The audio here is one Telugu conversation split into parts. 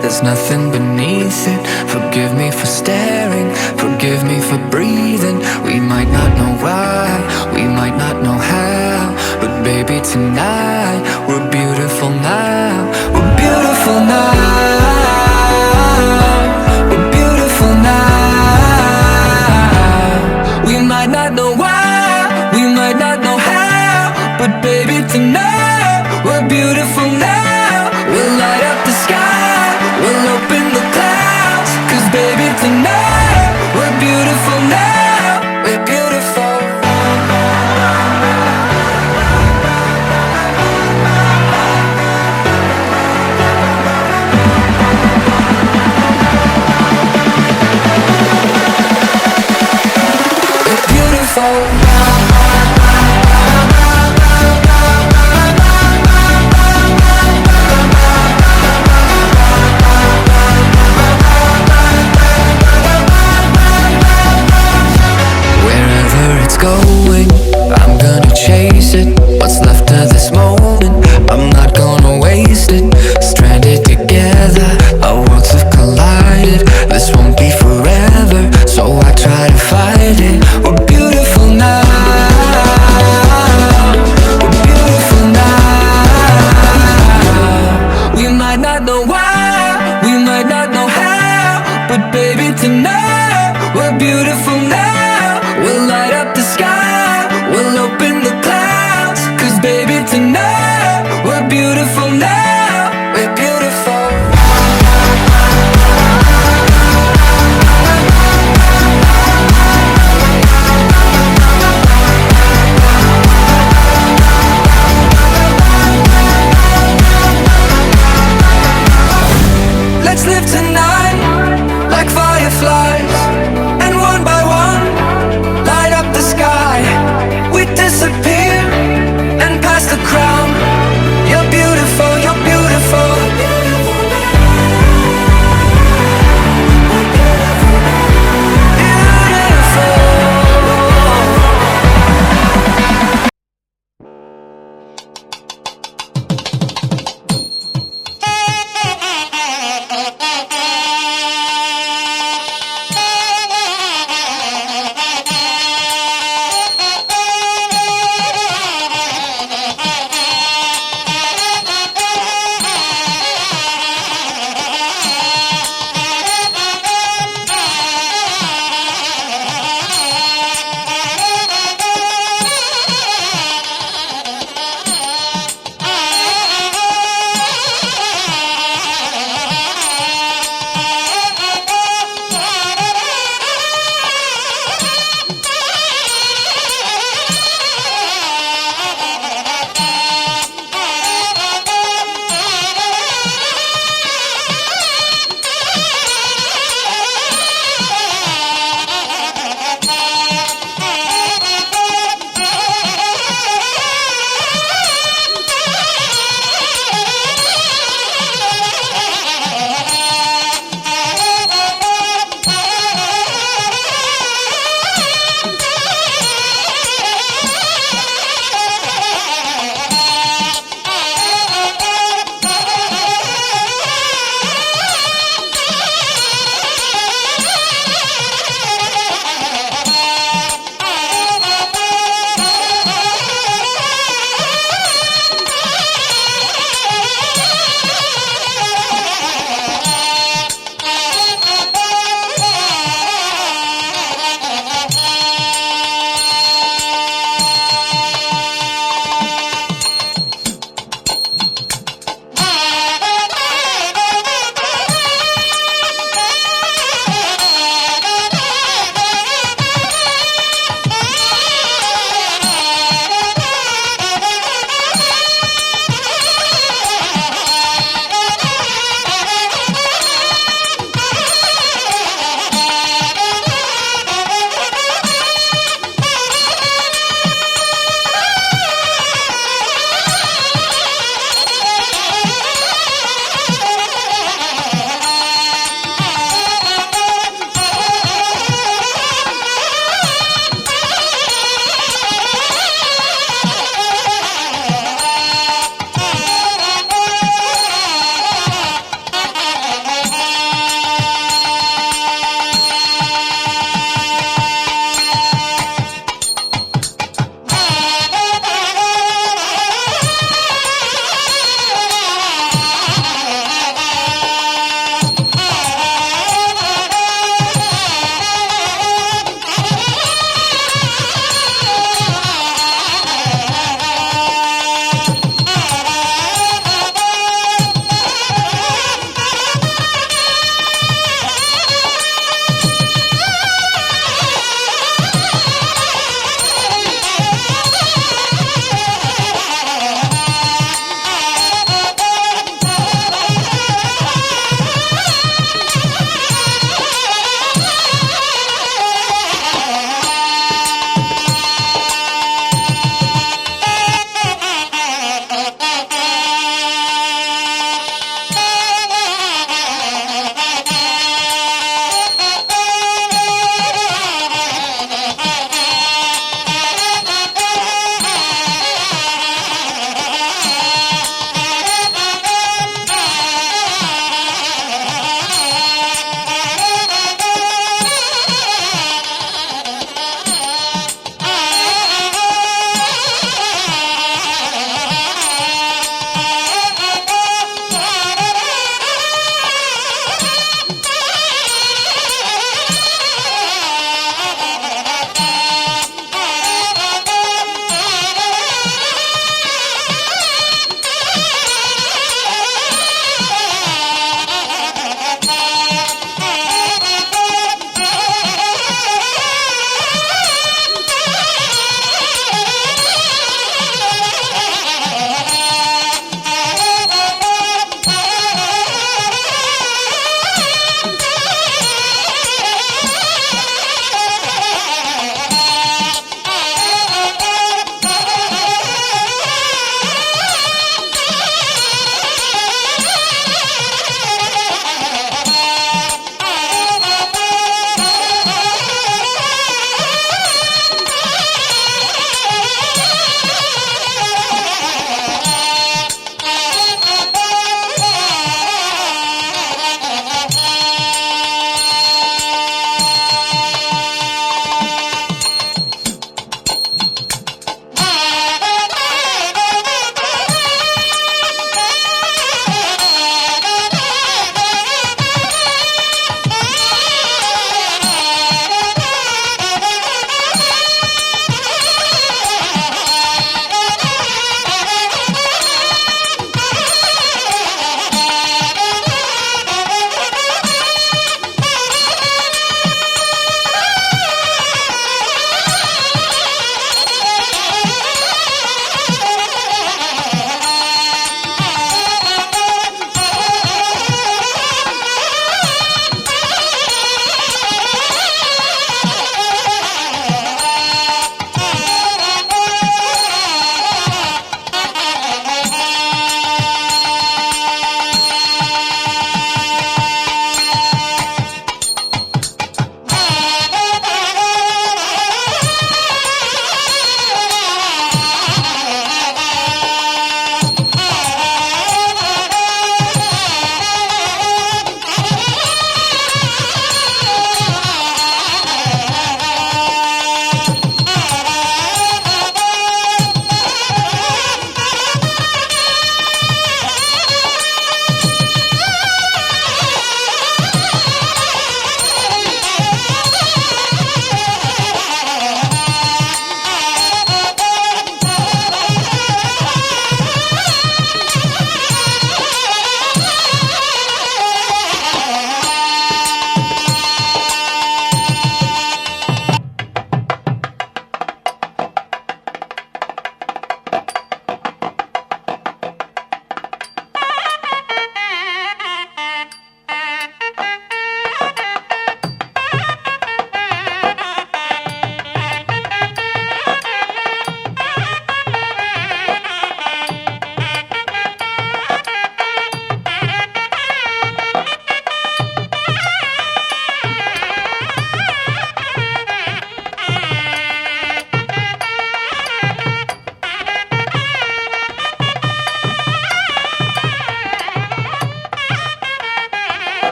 There's nothing beneath it. Forgive me for staring, forgive me for breathing. We might not know why, we might not know how, but baby tonight, we're beautiful now. We're beautiful now. We're beautiful now. We might not know why, we might not know how, but baby tonight, we're beautiful now. We'll light up the sky, we'll open the clouds, 'cause baby tonight, we're beautiful now. We're beautiful. We're beautiful. Going, I'm gonna chase it. What's left of this moment, I'm not gonna waste it. Stranded together, our worlds have collided. This won't be forever, so I try to fight it. We're beautiful now. We're beautiful now. We might not know why, we might not know how, but baby tonight, we're beautiful now. We'll light up the sky, we'll open the clouds, 'cause baby tonight, we're beautiful now. We're beautiful. Let's live tonight like fireflies, and one by one light up the sky. We disappear and pass the crown. You're beautiful, you're beautiful.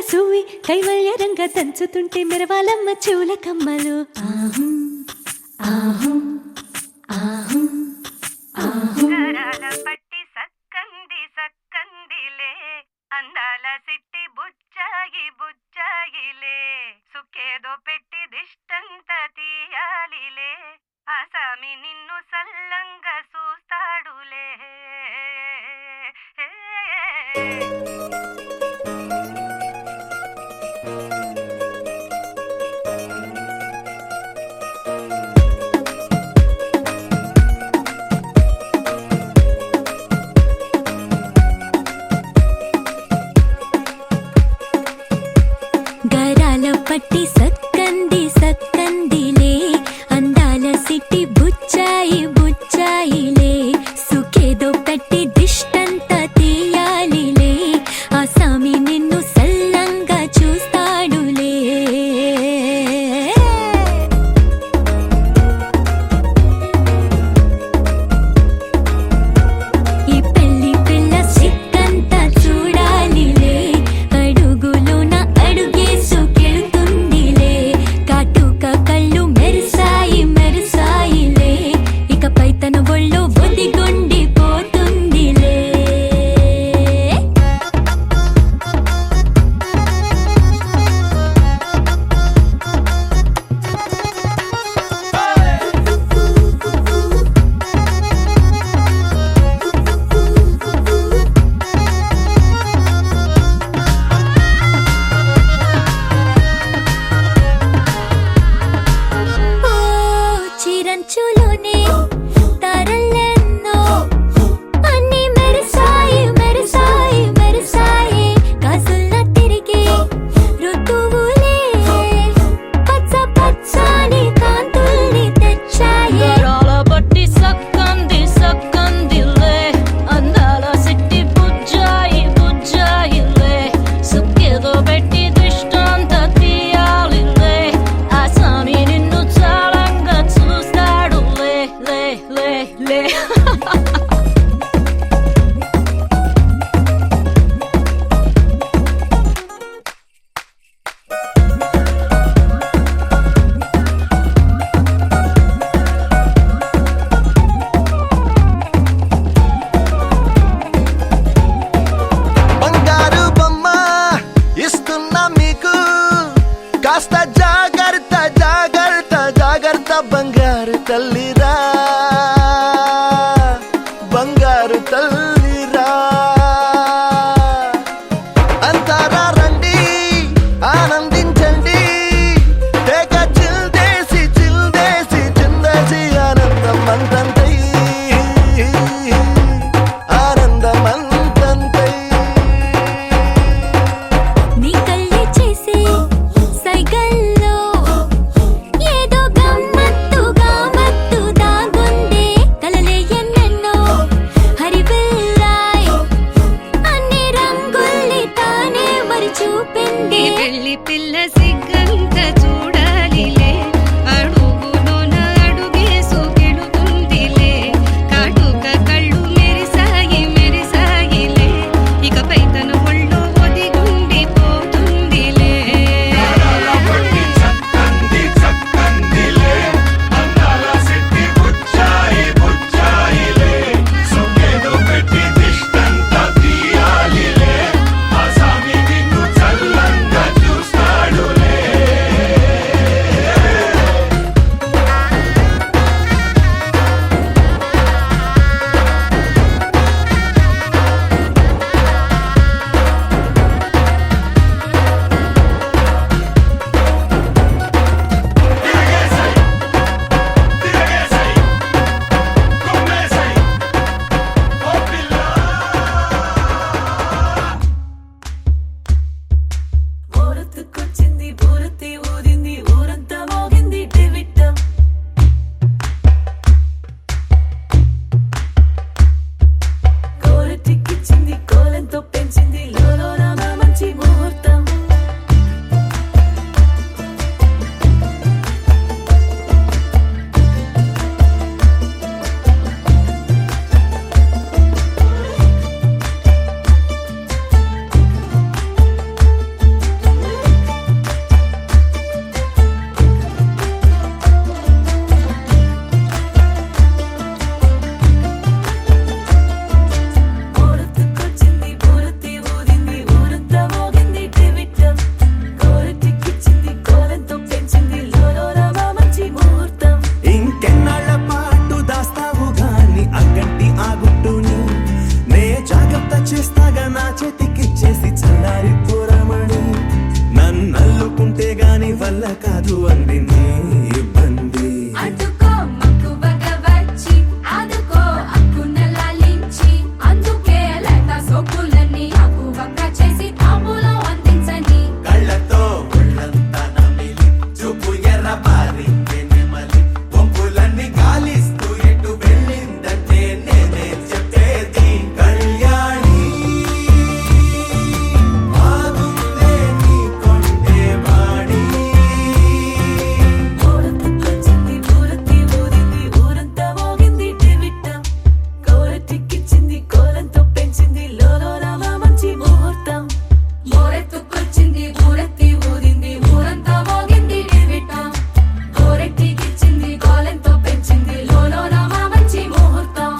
Suvvi Kaivalya రంగ దంచుతుంటే మెరవాలమ్మ చెవుల కమ్మలు ఆహు ఆహు ఆహు గరాల పట్టి సక్కంది సక్కందిలే అందాల సిట్టి బుచ్చాయి బుచ్చాయిలే సుక్కేదో పెట్టి దిష్టంత తీయాలిలే ఆసామి నిన్ను సల్లంగా చూస్తాడులే గరాల పట్టి సక్కంది సక్కందిలే అందాల సిట్టి బుచ్చాయి బుచ్చాయిలే సుఖేదో పెట్టి దిష్టంత తీయాలిలే ఆసామి నిన్ను సల్లంగా చూస్తాడులే ఈ పెళ్లి పిల్ల సిక్కంతా చూడాలిలే అడుగులోన అడుగేసుకెళ్తుందిలే కాటుక కళ్ళు మెరిసాయి మెరిసాయిలే ఇకపై తన ఒళ్ళు ఒదిగొండిపోతుందిలే ఓ చిరంచులోనే తారలెన్నో అన్ని మెరిసాయి మెరిసాయి మెరిసాయి కాసుల్లా తిరిగి ఋతువులే పచ్చ పచ్చని కాంతుల్ని తెచ్చాయి గరాల పట్టి సక్కంది సక్కందిలే అందాల సిట్టి బుజ్జాయి బుజ్జాయిలే సుక్కేదో పెట్టి దిష్టంత తీయాలిలే ఆసామి నిన్ను చాలంగా చూస్తాడు లే లే లే లే బంగారు బొమ్మ ఇస్తున్నా మీకు కాస్త జాగ్రత్త జాగ్రత్త జాగ్రత్త బంగారు తల్లిరా బంగారు తల్లిరా అంతారా రండి ఆనందించండి తెగ చిల్దేసి చిల్దేసి చిందేసి ఆనందం అంతంతై ఆనందం అంతంతై నీ కళ్ళే చేసే సైగల్లో ఏదో గమ్మత్తుగా మత్తుగా ఎంత చేస్తాగా నా చేతికిచ్చేసి చల్లారి పోరమణి నన్నల్లుకుంటే గాని వల్ల కాదు అంది నీ ఇబ్బంది అడ్డుకో మక్కువగా వచ్చి ఆదుకో అక్కున లాలించి అందుకే లేత సోకులన్నీ అక్కువగా చేసి తాంబూలం అందించని కళ్ళతో ఒళ్ళంతా నమిలి చూపు ఎర్ర బారి నెమలి పొంపులన్నీ గాలిస్తూ ఎటు వెళ్ళిందంటే నేనే చెప్పేది కళ్యాణి బాగుందే నీ కొండే వాడి ఊరంతకొచ్చింది ఊరతి ఊరింది ఊరంతా మోగింది డెవిట్టం కోరటిక్కిచ్చింది కోలంతో పెంచింది లోలోన మంచి ముహూర్తం మోరెత్తుకొచ్చింది ఊరెత్తి ఊరింది ఊరంతా మోగింది డెవిట్టం కోరెట్టికిచ్చింది గోలెంతో పెంచింది లోలోన మా మంచి ముహూర్తం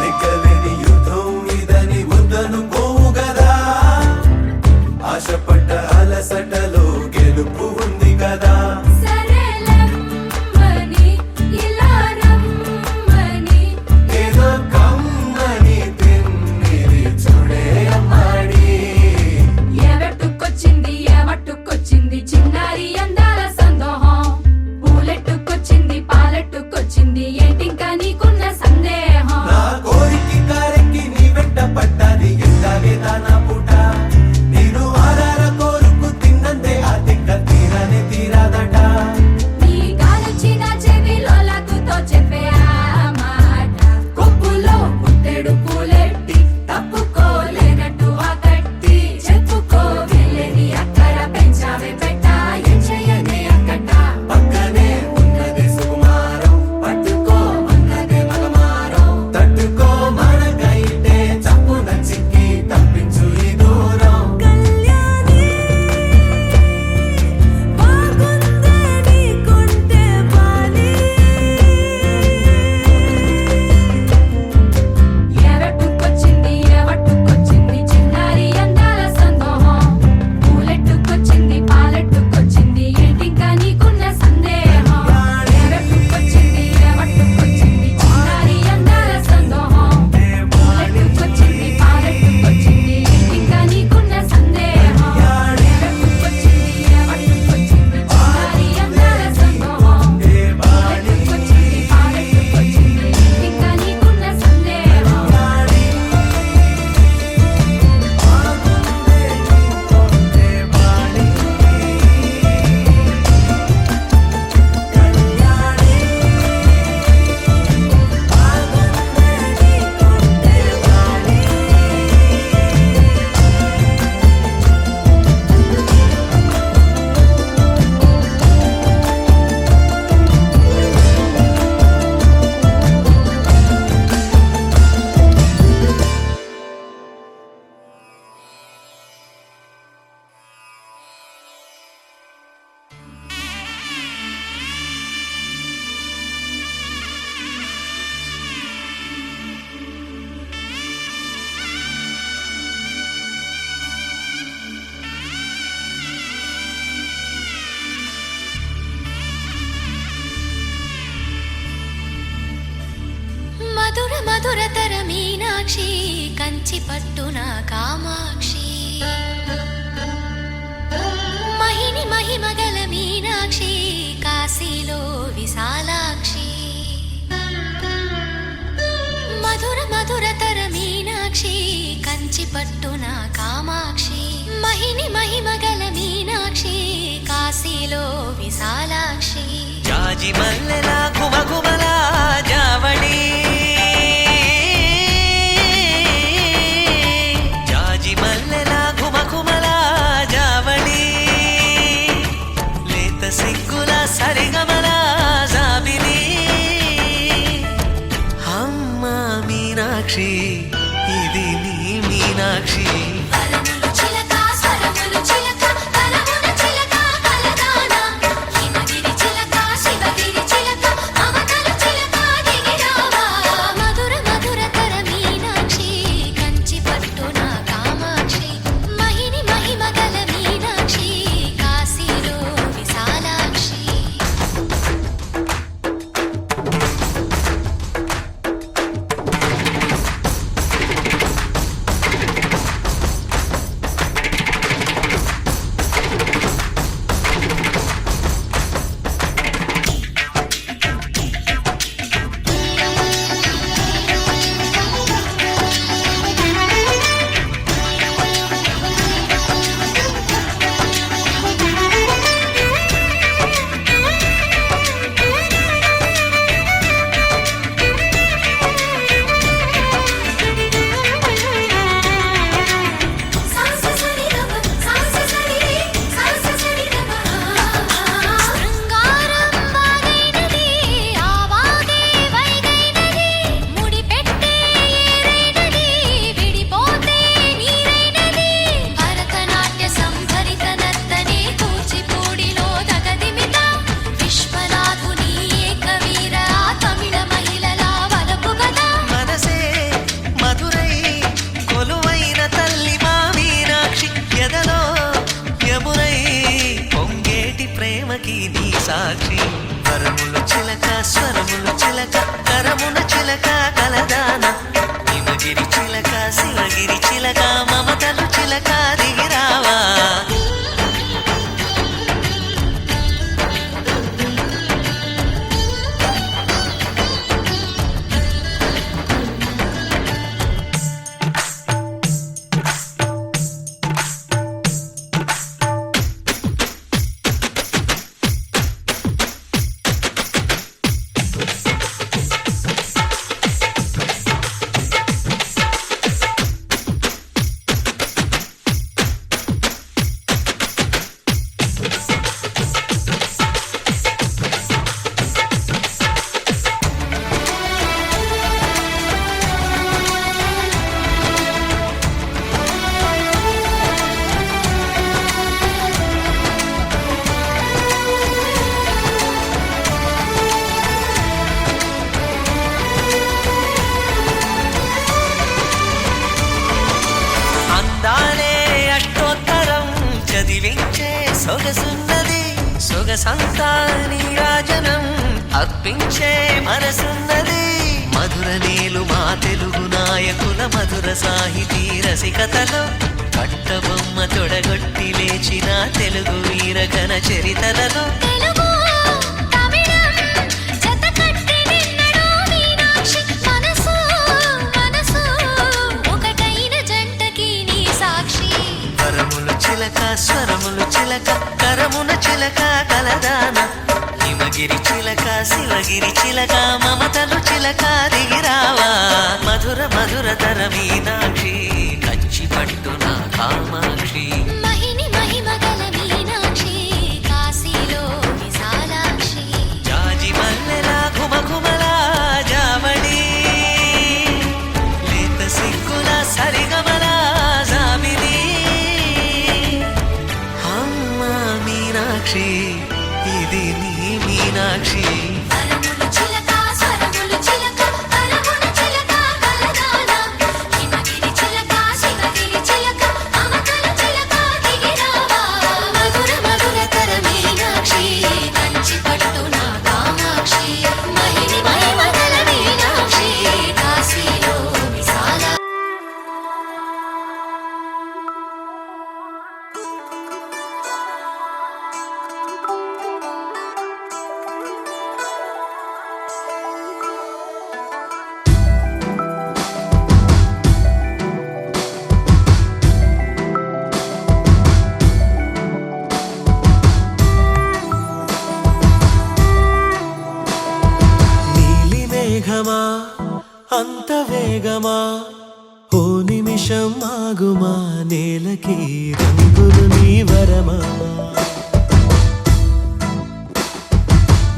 నిక్కలేని యుద్ధం ఇదని వద్దను పోవు గదా ఆశపడ్డ అలసటలో గెలుపు ఉంది కదా సరేలమ్మని ఇలా రమ్మని ఏదో కమ్మని తిన్నిది చూడే అమ్మాడి ఏవట్టుకొచ్చింది ఏవట్టుకొచ్చింది చిన్నారి అందాల సందోహం పూలెట్టుకొచ్చింది పాలెట్టుకొచ్చింది ఏంటింకా నీకున్న సందేహం నా కోరికి కారెక్కి నీ వెంట పడ్డది ఎందాగేదా నా పూట నేను ఆరార కోరుకు తిన్నందే ఆ తిక్క తీరనే తీరాదట నీ గాలొచ్చిన చెవిలో లాగుతో చెప్పే ఆ మాట కొప్పులో పుట్టెడు పూలెట్టి తప్పుకోలేనట్టు ఆ కట్టి చెప్పుకో వెళ్ళని అక్కడ పెంచావే పెట్ట ఏం చెయ్యనే అక్కట పక్కనే ఉన్నది సుకుమారం పట్టుకో అన్నదే మగమారం తట్టుకో మనకైతే చప్పున చిక్కి తప్పించు ఈ దూరం కళ్యాణి బాగుందే నీ కొంటే బాలి ఏవట్టుకొచ్చింది ఏవట్టుకొచ్చింది చిన్నారి అందాల సందోహం పూలెట్టుకొచ్చింది పాలెట్టుకొచ్చింది ఏంటింకా నీకున్న సందేహం ఏవట్టుకొచ్చింది ఏవట్టుకొచ్చింది చిన్నారి అందాల సందోహం పూలెట్టుకొచ్చింది పాలెట్టుకొచ్చింది ఏంటింకా నీకున్న సందేహం ఏవట్టుకొచ్చింది ఏవట్టుకొచ్చింది చిన్నారి అందాల సందోహం పూలెట్టుకొచ్చింది పాలెట్టుకొచ్చింది ఏంటింకా నీకున్న సందేహం మధుర మధురతర మీనాక్షి కంచి పట్టున కామాక్షి మహిని మహిమగల మీనాక్షి కాశీలో విశాలాక్షి మధుర మధురతర మీనాక్షి కంచి పట్టున కామాక్షి మహిని మహిమగల మీనాక్షి కాశీలో విశాలాక్షి జాజి మల్లెలా కుమకుమలా జావళి జాజి మల్లెలా కుమకుమలా జావళి లేత సిగ్గుల సరిగమల జాబిలి అమ్మ మీనాక్షి ఇది నీ మీనాక్షి వరములు వరములు చిలక స్వరములు చిలక కరమున చిలక కలదాన హిమగిరి చిలక శివగిరి చిలక మమతలు చిలక దిగిరావా అందాలే అష్టోత్తరం చదివించే సొగసున్నది సొగసంతా నీరాజనం అర్పించే మనసున్నది మధుర నేలు మా తెలుగు నాయకుల మధుర సాహితీ రసికతలో కట్టబొమ్మ తొడగొట్టి లేచిన తెలుగు వీరగణ చరితలలో తెలుగు తమిళం జతకట్టి నిన్నడు మీనాక్షి మనసు మనసు ఒకటైన జంటకి నీ సాక్షి వరములు చిలక స్వరములు చిలక కరమున చిలక కలదాన హిమగిరి చిలక శివగిరి చిలక మమతలు చిలక దిగిరావా మధుర మధుర తర మీనాక్షి కంచి పట్టున కామాక్షి మహిని మహిమగల మీనాక్షి కాశీలో విశాలాక్షి జాజి మల్లెలా ఘుమఘుమలా జావళి లేత సిగ్గుల సరిగమలా జాబిలి అమ్మ మీనాక్షి ఇది నీ మీనాక్షి వరములు చిలక స్వరములు చిలక కరమున చిలక కలదాన హిమగిరి చిలక శివగిరి చిలక మమతలు చిలక దిగిరావా మధుర మధుర తర మీనాక్షి కంచి పట్టున కామాక్షి మహిని మహిమగల మీనాక్షి కాశీలో విశాల నీలి మేఘమా అంత వేగమా ఓ నిమిషం ఆగుమా నేలకి రంగులు నీ వరమా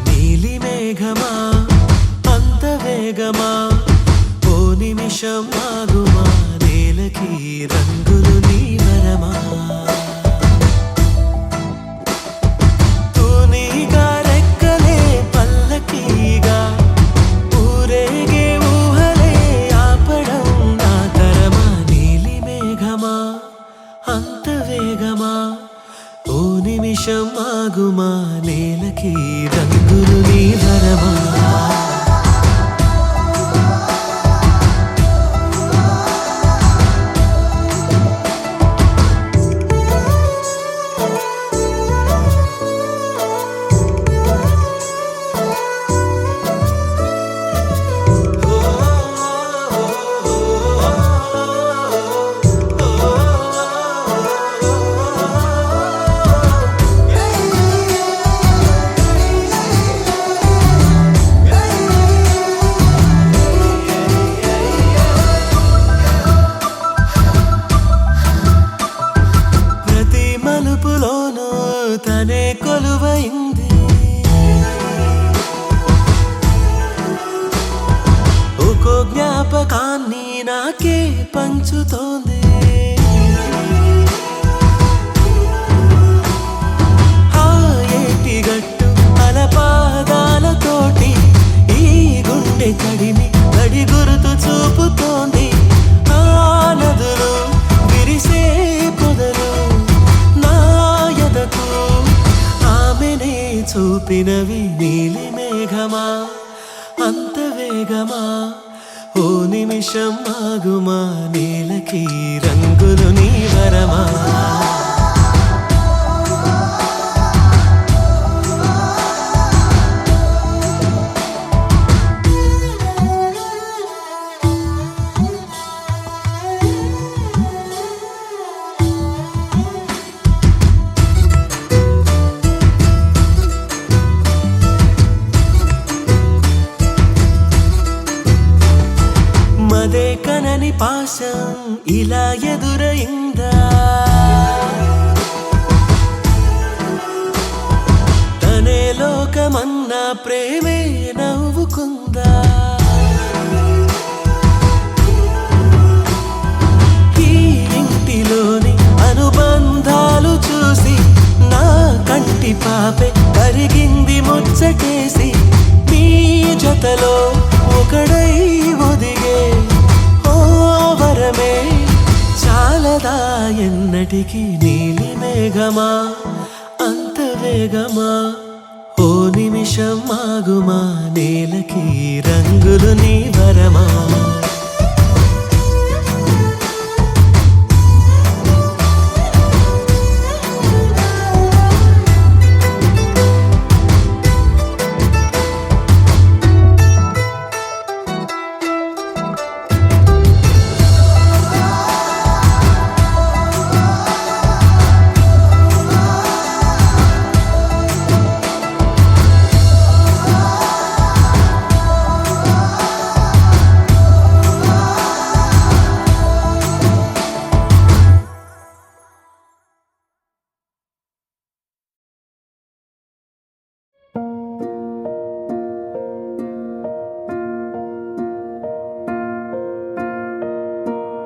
నీలి మేఘమా అంత వేగమా ఓ నిమిషం ఆగుమా నేలకి రంగులు నీ వరమా తూనీగా రెక్కలే పల్లకీగా ఊరేగే ఊహలే ఆపడం నా తరమా నీలి మేఘమా అంత వేగమా ఓ నిమిషం ఆగుమా నేలకి రంగులు నీ వరమా ప్రతి మలుపులోనూ తనే కొలువైంది ఒక్కో జ్ఞాపకాన్ని నాకే పంచుతోంది ఆ ఏటిగట్టు అలపాదాలతోటి ఈ గుండె కడిమి కడి గురుతు చూపుతోంది ఆ నదులు విరిసే పొదలు నా ఎదకు ఆమెనే చూపినవి నీలి మేఘమా అంత వేగమా ఓ నిమిషం ఆగుమా నేలకి రంగులు నీ వరమా మదే కనని పాశం ఇలా ఎదురైందా తనే లోకమన్నా ప్రేమే నవ్వుకుందా ఈ ఇంటిలోని అనుబంధాలు చూసి నా కంటి పాపే కరిగింది ముచ్చటేసి నీ జతలో ఒకడై ఒదిగే ఓ వరమే చాలదా ఎన్నటికి నీలి మేఘమా అంత వేగమా ఓ నిమిషం ఆగుమా నేలకి రంగులు నీ వరమా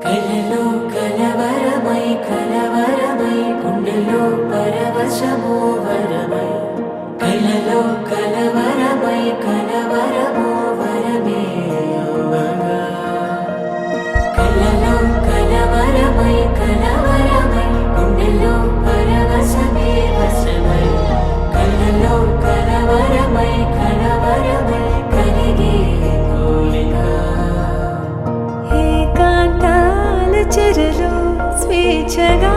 కలలో కలవరమై కలవరమై గుండెలో పరవశమో వరమై కలలో కలవరమై కలవరమో వరమే అవగా కలలో కలవరమై కలవరమై గుండెలో పరవశమే వశమై కలలో కలవరమై కలవరమై కలిగే కోరిక ఏకాంతాల చెరలో స్వేచ్ఛగా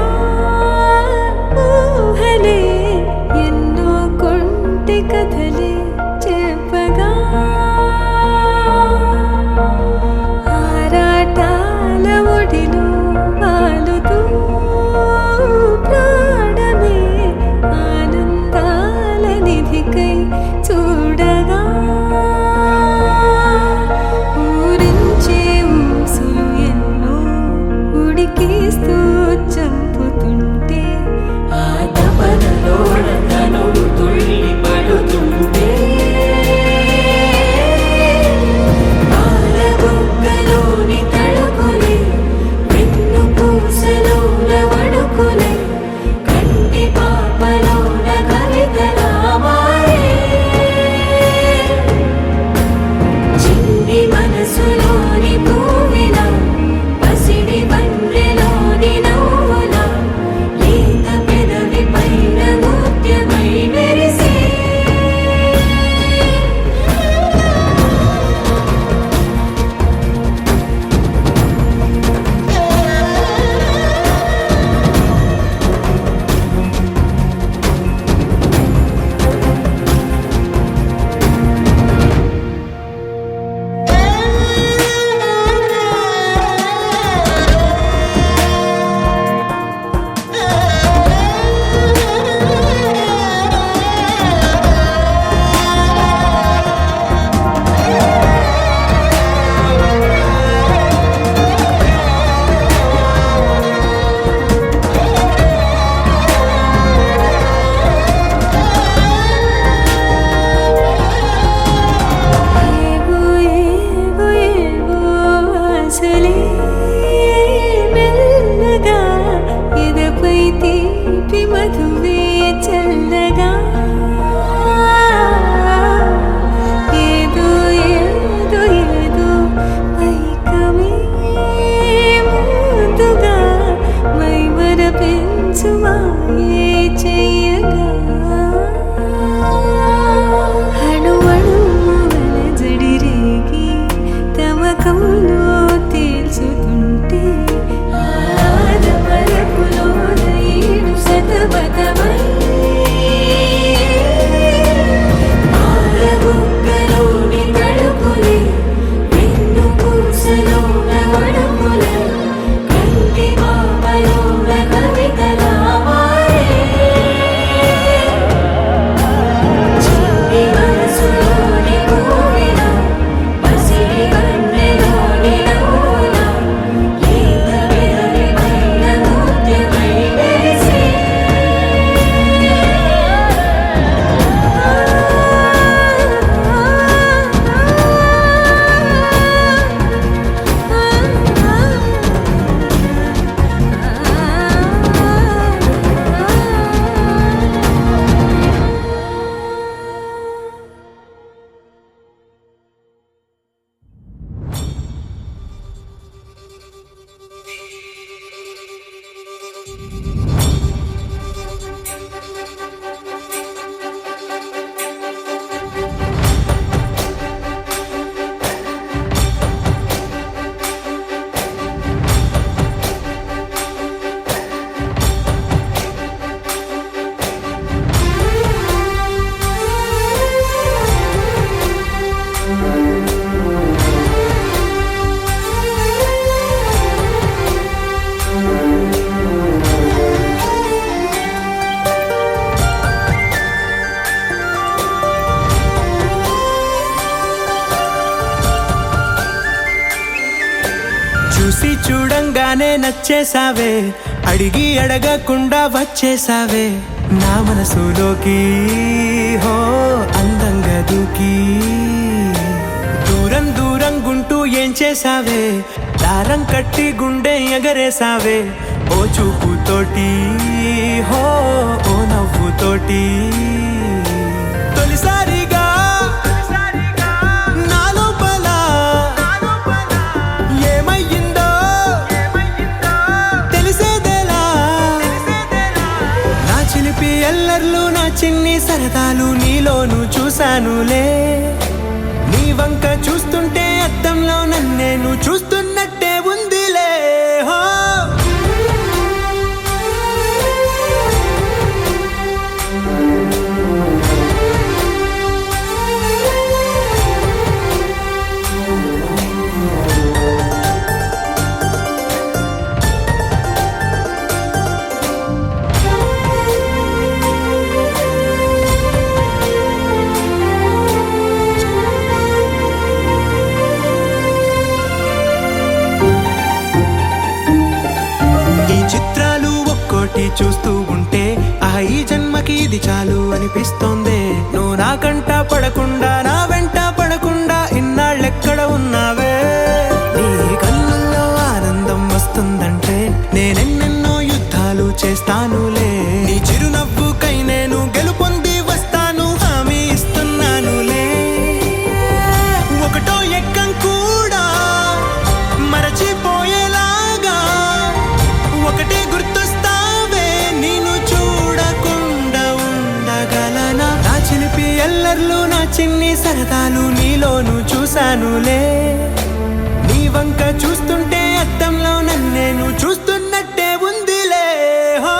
ఊహలే ఎన్నో కొంటె కథలే చెప్పగా ఆరాటాల ఒడిలో వాలుతూ ప్రాణమే ఆనందాల నిధికై చూడగా ఊరించే ఊసులు ఎన్నో ఉడికిస్తూ చంపుతుంటే ఆ తపనలో తనువు తుళ్ళి పడుతుంటే వచ్చేసావే, అడిగి అడగకుండా వచ్చేసావే నా మనసులోకి, హో అందంగా దూకి. దూరం దూరం గుంటూ ఏం చేసావే, దారం కట్టి గుండె ఎగరేసావే ఓ చూపుతోటి, హో ఓ నవ్వుతోటి. తొలిసారిగా నా లోపల ఏమయ్యిందో తెలిసేదేలా. నా చిలిపి ఎల్లర్లు నా చిన్ని సరదాలు నీలోను చూశానులే. నీ వంక చూస్తుంటే అద్దంలో నన్నేను చూస్తున్నట్టే ఉందిలే. హో చూస్తూ ఉంటే ఈ జన్మకి ఇది చాలు అనిపిస్తోంది. నువ్వు నా కంట పడకుండా నా వెంట పడకుండా ఇన్నాళ్ళెక్కడ ఉన్నావే. నీ కళ్ళల్లో ఆనందం వస్తుందంటే నేనెన్నెన్నో యుద్ధాలు చేస్తానులే. నీ చిరునవ్వుకై నేను గెలుపొంది వస్తాను హామీ ఇస్తున్నానులే. ఒకటో ఎక్కం కూడా మరచిపోయేలాగా ఒకటే గుర్తొస్తా. చిలిపి ఎల్లర్లు నా చిన్ని సరదాలు నీలోను చూశానులే. నీ వంక చూస్తుంటే అద్దంలో నన్నేను చూస్తున్నట్టే ఉందిలే. హో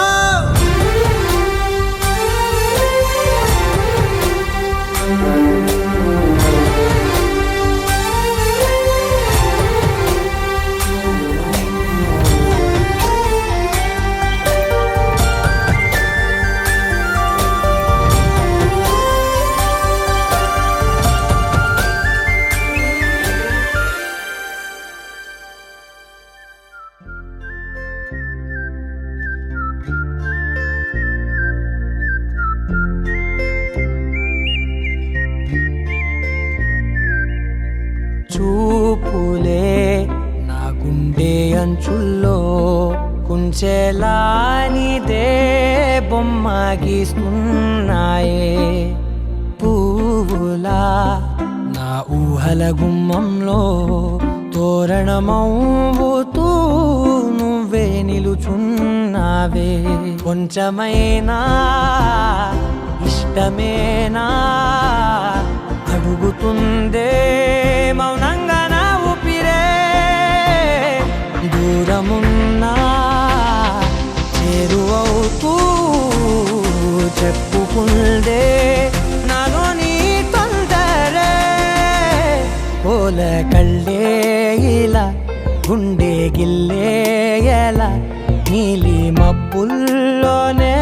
చూపులే నా గుండె అంచుల్లో కుంచెలానిదే బొమ్మ గీస్తున్నాయే. పువ్వులా నా ఊహల గుమ్మంలో తోరణమవుతూ నువ్వే నిలుచున్నావే. కొంచెమైనా ఇష్టమేనా అడుగుతుందే మౌనంగా నా ఊపిరే. దూరమున్నా చేరువవుతూ చెప్పుకుందే నాలో నీ తొందరే. పోల కళ్ళే ఇలా గుండె గిల్లే ఎలా నీలి మబ్బుల్లోనే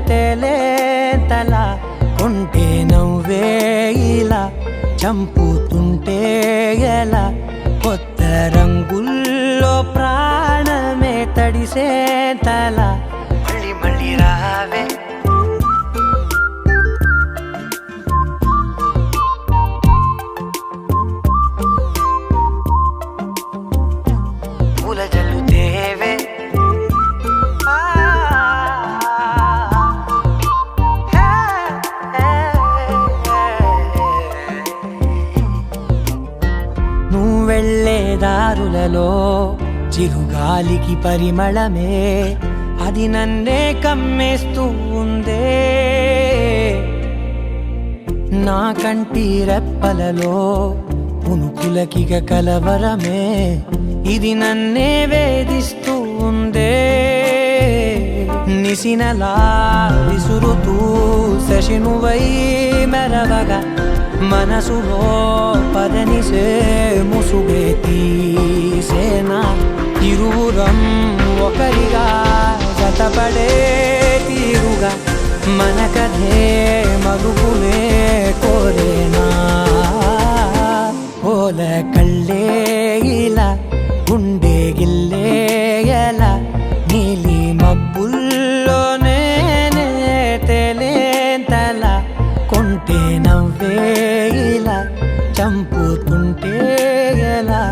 తేలేంతల కొంటే నవ్వే ఇలా చంపుతుంటే ఎలా కొత్త రంగుల్లో ప్రాణమే తడిసేంతల మళ్ళీ మళ్ళీ రావే. పూల జల్లుతేవే వెళ్ళే దారులలో చిరుగాలికి పరిమళమే అది నన్నే కమ్మేస్తూ ఉందే. నా కంటి రెప్పలలో పునుకులకిగ కలవరమే ఇది నన్నే వేధిస్తూ ఉందే. నిసినలా విసురుతూ శశినువై మెరవగా మనసులో పదనిసే ముసుగే తీసేనా. ఇరువురం ఒకరిగా జతపడే తీరుగా మన కథే మరుగునే కోరేనా. పోల కళ్ళే ఇలా గుండె గిల్లే ఎలా నీలి మబ్బుల్లోనే తేలేంతల కొంటే నవ్వే ఇలా చంపుతుంటే ఎలా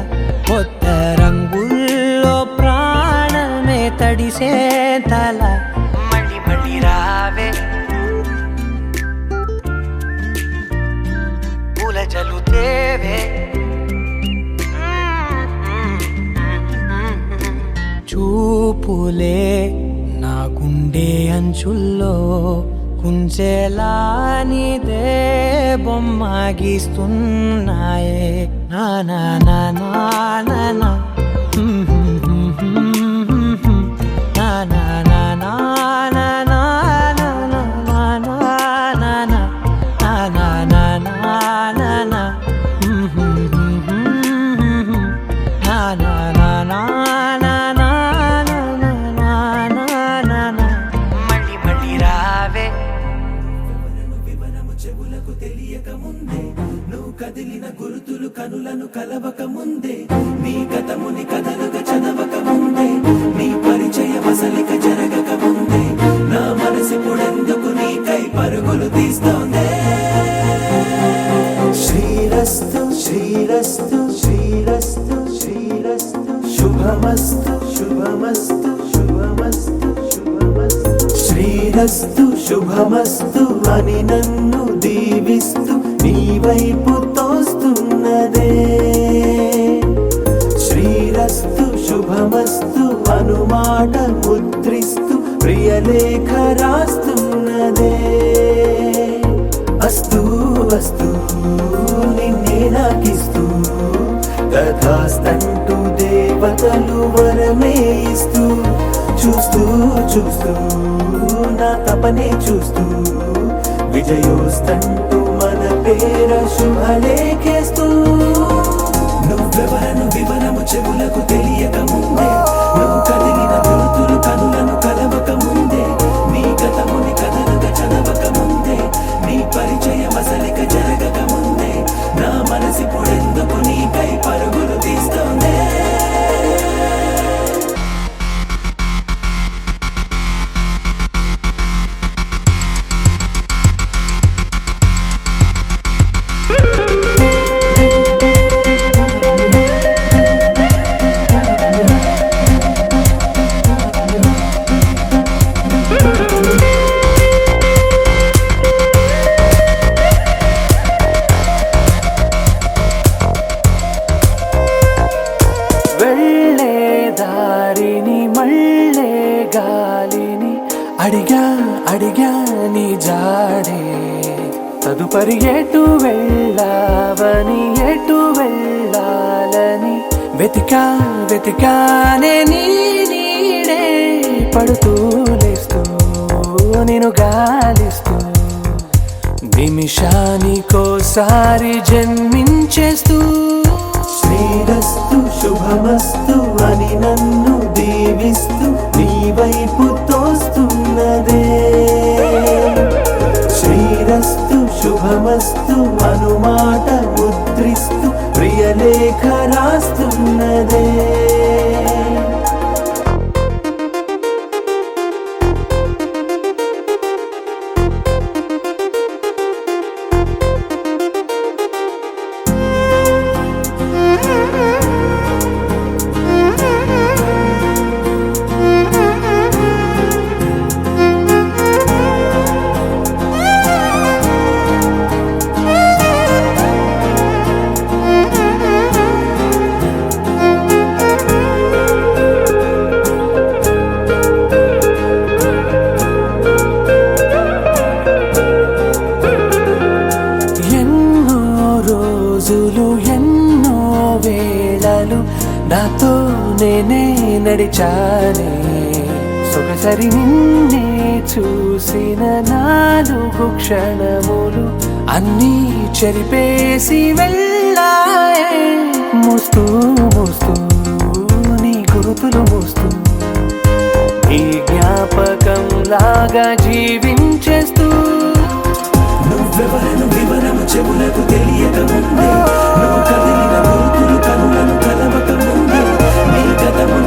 కొత్త రంగుల్లో ప్రాణమే తడిసే తల మళ్ళీ మళ్ళీ రావే పూల జలుతేవే చూపులే నా గుండె అంచుల్లో కుంచెలా నీదే బొమ్మ గీస్తున్నాయే నా నా నా నా నా నా నా నా నా నా నా నా మళ్ళీ మళ్ళీ రావే చెవులకు తెలియక ముందే నువ్వు కదిలిన గురుతులు కనులను కలవక ముందే నీ గతముని కథలుగా చదవక ముందే నీ పరిచయ మసలిక జరగక ముందే నా మనసు పొడెందుకు నీకై పరుగులు తీస్తోందే శ్రీరస్తు శ్రీరస్తు శ్రీరస్తు శ్రీరస్తు శుభమస్తు శుభమస్తు శుభమస్తు శుభమస్తు శ్రీరస్తు శుభమస్తు అని నన్ను దీవిస్తూ నీ వైపు తోస్తున్నదే శ్రీరస్తు శుభమస్తు అనుమాట ముద్రిస్తూ ప్రియలేఖ రాస్తున్నదే అస్తు అస్తు నిన్నే నాకిస్తూ తథాస్తంటూ దేవతలు వరమే ఇస్తూ చూస్తూ చూస్తూ నా తపనే చూస్తూ విజయోస్తంటూ మన పేర శుభలేఖేస్తూ నువ్వెవరను వివరము చెవులకు తెలియక ముందే నువ్వు కదిలిన గురుతులు కనులను కలవక ముందే నీ గతముని కథలుగా చదవక ముందే నీ పరిచయ మసలిక జరగక ముందే నా మనసి పొడెందుకు నీకై పరుగులు తీస్తోందే వెళ్ళే దారిని మళ్ళే గాలిని అడిగా అడిగా నీ జాడే తదుపరి ఎటు వెళ్ళావని ఎటు వెళ్ళాలని వెతికా వెతికానే నీ నీడే పడుతూ లేస్తూ నేను గాలిస్తూ నిమిషానికోసారి జన్మించేస్తూ శ్రీరస్తు శుభమస్తు అని నన్ను దీవిస్తూ నీ వైపు తోస్తున్నదే శ్రీరస్తు శుభమస్తు అనుమాట ముద్రిస్తూ ప్రియలేఖ రాస్తున్నదే ఎన్నో వేళలు నాతో నేనే నడిచానే సొగసరి నిన్నే చూసిన 4 క్షణములు అన్నీ చెరిపేసి వెళ్ళాయే మోస్తూ మోస్తూ నీ గురుతులు మోస్తూ ఈ జ్ఞాపకం లాగా జీవించేస్తూ నువ్వెవరను వివరము చెవులకు తెలియక ముందే నువ్వు కదిలిన గురుతులు కనులను కలవక ముందే నీ గతము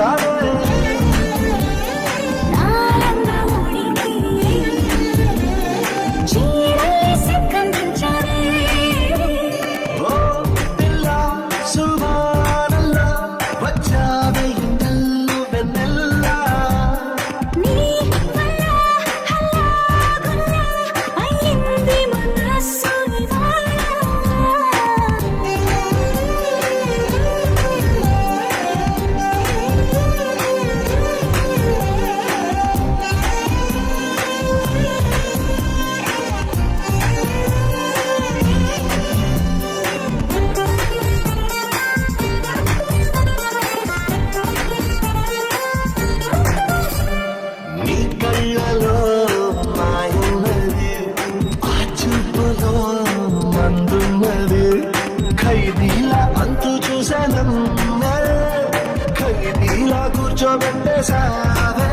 వచ్చావే నాలంగా ఊడికి చీరల్ని సిగ్గందించావే ఓ పిల్ల సుమారల్లా వచ్చావే ఇంటల్లు వెన్నెల్లా నీ వల్ల హల్లాగుల్లా అయ్యింది మనస్సు ఇవాళ నీ కళ్ళలో మాయున్నది ఆ చూపులో మందున్నది ఖైదీలా అంతు చూసానమ్మే ఖైదీలా కూర్చోబెట్టేసావే